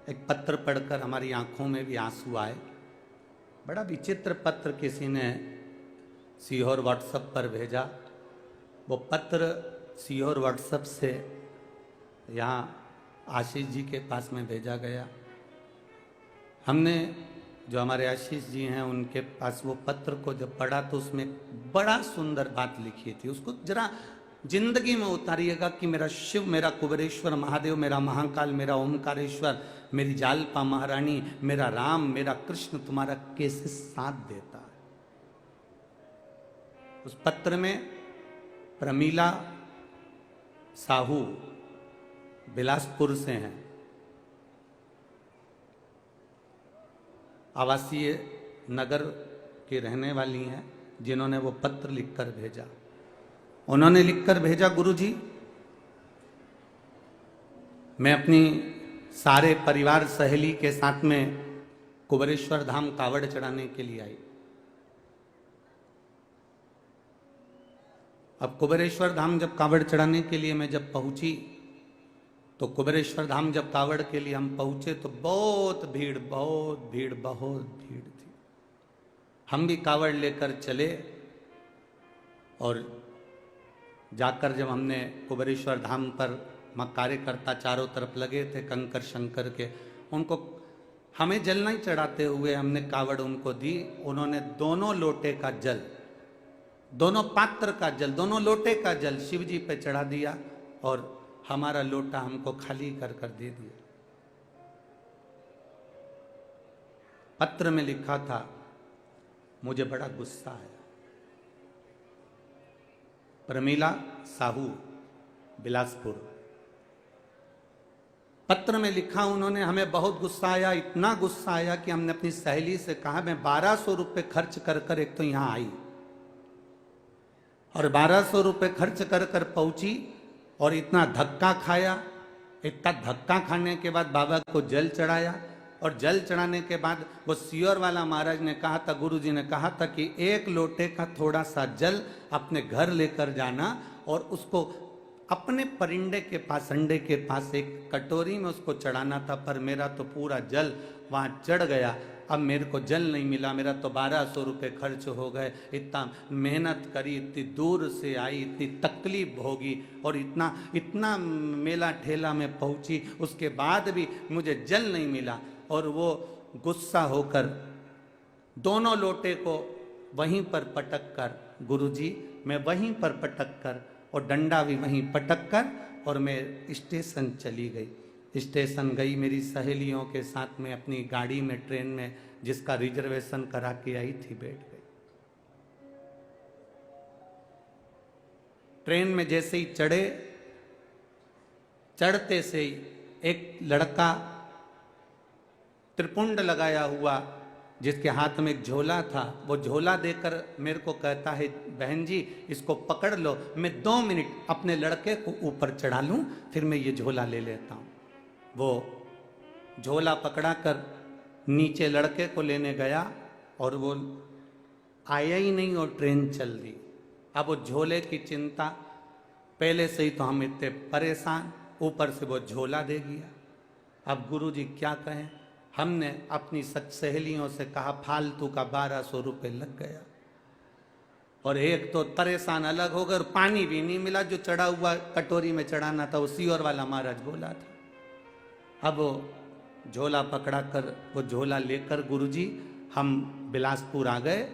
एक पत्र पढ़कर हमारी आंखों में भी आंसू आए। बड़ा विचित्र पत्र किसी ने सीहोर व्हाट्सएप पर भेजा। वो पत्र सीहोर व्हाट्सएप से यहाँ आशीष जी के पास में भेजा गया। हमने जो हमारे आशीष जी हैं उनके पास वो पत्र को जब पढ़ा तो उसमें बड़ा सुंदर बात लिखी थी। उसको जरा जिंदगी में उतारिएगा कि मेरा शिव, मेरा कुबेरेश्वर महादेव, मेरा महाकाल, मेरा ओमकारेश्वर, मेरी जालपा महारानी, मेरा राम, मेरा कृष्ण तुम्हारा कैसे साथ देता है। उस पत्र में प्रमीला साहू बिलासपुर से हैं, आवासीय नगर की रहने वाली हैं, जिन्होंने वो पत्र लिखकर भेजा। उन्होंने लिखकर भेजा, गुरुजी मैं अपनी सारे परिवार सहेली के साथ में कुबेरेश्वर धाम कावड़ चढ़ाने के लिए आई। अब कुबेरेश्वर धाम जब कावड़ चढ़ाने के लिए मैं जब पहुंची तो कुबेरेश्वर धाम जब कावड़ के लिए हम पहुंचे तो बहुत भीड़ थी। हम भी कावड़ लेकर चले और जाकर जब हमने कुबेरेश्वर धाम पर कार्यकर्ता चारों तरफ लगे थे कंकर शंकर के, उनको हमें जल नहीं चढ़ाते हुए हमने कावड़ उनको दी। उन्होंने दोनों लोटे का जल, दोनों पात्र का जल, दोनों लोटे का जल शिव जी पे चढ़ा दिया और हमारा लोटा हमको खाली कर कर दे दिया। पत्र में लिखा था, मुझे बड़ा गुस्सा आया। प्रमीला साहू बिलासपुर, पत्र में लिखा उन्होंने, हमें बहुत गुस्सा आया, इतना गुस्सा आया कि हमने अपनी सहेली से कहा मैं 1200 रुपये खर्च कर कर एक तो यहां आई और 1200 रुपये खर्च कर कर पहुंची और इतना धक्का खाया। इतना धक्का खाने के बाद बाबा को जल चढ़ाया और जल चढ़ाने के बाद वो सीहोर वाला महाराज ने कहा था, गुरुजी ने कहा था कि एक लोटे का थोड़ा सा जल अपने घर लेकर जाना और उसको अपने परिंदे के पास, अंडे के पास एक कटोरी में उसको चढ़ाना था। पर मेरा तो पूरा जल वहां चढ़ गया, अब मेरे को जल नहीं मिला, मेरा तो 1200 रुपये खर्च हो गए। इतना मेहनत करी, इतनी दूर से आई, इतनी तकलीफ भोगी और इतना मेला ठेला में पहुंची, उसके बाद भी मुझे जल नहीं मिला। और वो गुस्सा होकर दोनों लोटे को वहीं पर पटक कर, गुरुजी मैं वहीं पर पटक कर और डंडा भी वहीं पटक कर और मैं स्टेशन चली गई। स्टेशन गई मेरी सहेलियों के साथ में अपनी गाड़ी में, ट्रेन में, जिसका रिजर्वेशन करा के आई थी, बैठ गई। ट्रेन में जैसे ही चढ़ते से ही एक लड़का त्रिपुंड लगाया हुआ जिसके हाथ में एक झोला था, वो झोला देकर मेरे को कहता है, बहन जी इसको पकड़ लो, मैं 2 मिनट अपने लड़के को ऊपर चढ़ा लूं, फिर मैं ये झोला ले लेता हूं। वो झोला पकड़ा कर नीचे लड़के को लेने गया और वो आया ही नहीं और ट्रेन चल दी। अब वो झोले की चिंता, पहले से ही तो हम इतने परेशान, ऊपर से वो झोला दे गया। अब गुरुजी क्या कहें, हमने अपनी सहेलियों से कहा फालतू का 1200 रुपये लग गया और एक तो परेशान अलग हो गए और पानी भी नहीं मिला, जो चढ़ा हुआ कटोरी में चढ़ाना था वो सीहोर वाला महाराज बोला था। अब वो झोला पकड़ा कर, वो झोला लेकर गुरुजी हम बिलासपुर आ गए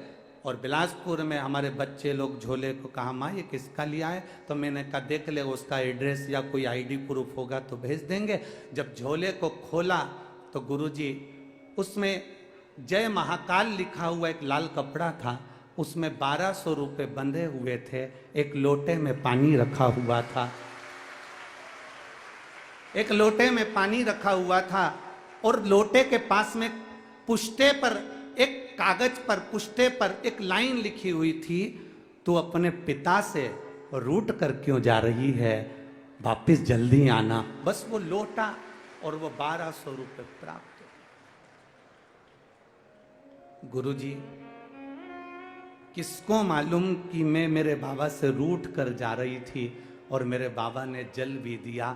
और बिलासपुर में हमारे बच्चे लोग झोले को कहा, माँ ये किसका लिया है? तो मैंने कहा देख ले, उसका एड्रेस या कोई आईडी प्रूफ होगा तो भेज देंगे। जब झोले को खोला तो गुरुजी उसमें जय महाकाल लिखा हुआ एक लाल कपड़ा था, उसमें 1200 रुपये बंधे हुए थे, एक लोटे में पानी रखा हुआ था, एक लोटे में पानी रखा हुआ था और लोटे के पास में पुष्टे पर, एक कागज पर, पुष्टे पर एक लाइन लिखी हुई थी, तू अपने पिता से रूठ कर क्यों जा रही है, वापिस जल्दी आना। बस वो लोटा और वो 1200 रुपये प्राप्त। गुरुजी किसको मालूम कि मैं मेरे बाबा से रूठ कर जा रही थी और मेरे बाबा ने जल भी दिया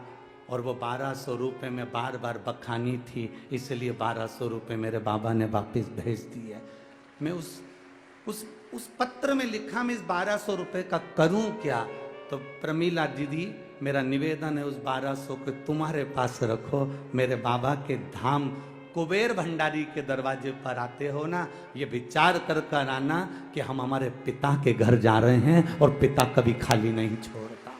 और वो 1200 रुपये में बार बार बखानी थी, इसलिए 1200 रुपये मेरे बाबा ने वापस भेज दिए। मैं उस पत्र में लिखा मैं इस 1200 रुपये का करूं क्या? तो प्रमीला दीदी, मेरा निवेदन है उस 1200 को तुम्हारे पास रखो। मेरे बाबा के धाम कुबेर भंडारी के दरवाजे पर आते हो ना, ये विचार कर कर आना कि हम हमारे पिता के घर जा रहे हैं और पिता कभी खाली नहीं छोड़ता।